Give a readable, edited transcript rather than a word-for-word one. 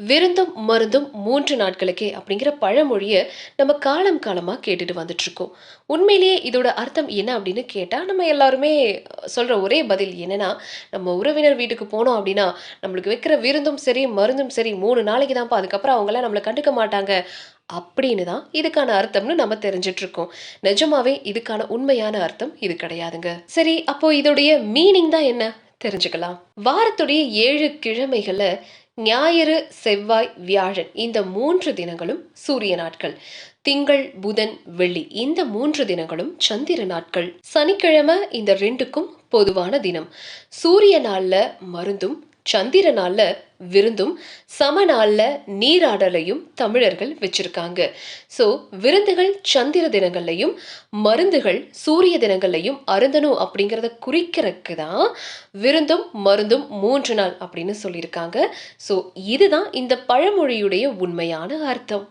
விருந்தும் மருந்தும் 3 நாட்களுக்கே அப்படிங்கிற பழமொழிய நம்ம காலம் காலமா கேட்டுட்டு வந்துட்டு இருக்கோம். உண்மையிலேயே இதோட அர்த்தம் என்ன அப்படின்னு கேட்டா, நம்ம எல்லாருமே சொல்ற ஒரே பதில் என்னன்னா, நம்ம உறவினர் வீட்டுக்கு போனோம் அப்படின்னா, நம்மளுக்கு வைக்கிற விருந்தும் சரி, மருந்தும் சரி 3 நாளைக்கு தான்ப்பா. அதுக்கப்புறம் அவங்கலாம் நம்மள கண்டுக்க மாட்டாங்க. அப்படின்னு தான் இதுக்கான அர்த்தம்னு நம்ம தெரிஞ்சுட்டு இருக்கோம். நிஜமாவே இதுக்கான உண்மையான அர்த்தம் இது கிடையாதுங்க. சரி, அப்போ இதோடைய மீனிங் தான் என்ன? தெரிஞ்சுக்கலாம். வாரத்துடைய 7 கிழமைகள்ல ஞாயிறு, செவ்வாய், வியாழன் இந்த 3 தினங்களும் சூரிய நாட்கள். திங்கள், புதன், வெள்ளி இந்த 3 தினங்களும் சந்திர நாட்கள். சனிக்கிழமை இந்த 2க்கும் பொதுவான தினம். சூரிய நாள்ல மருந்தும், சந்திர நாள்ல விருந்தும், சம நாள்ல நீராடலையும் தமிழர்கள் வச்சிருக்காங்க. சோ விருந்துகள் சந்திர தினங்கள்லையும், மருந்துகள் சூரிய தினங்கள்லையும் அருந்தணும் அப்படிங்கிறத குறிக்கிறதுக்கு தான் விருந்தும் மருந்தும் 3 நாள் அப்படின்னு சொல்லியிருக்காங்க. சோ இதுதான் இந்த பழமொழியுடைய உண்மையான அர்த்தம்.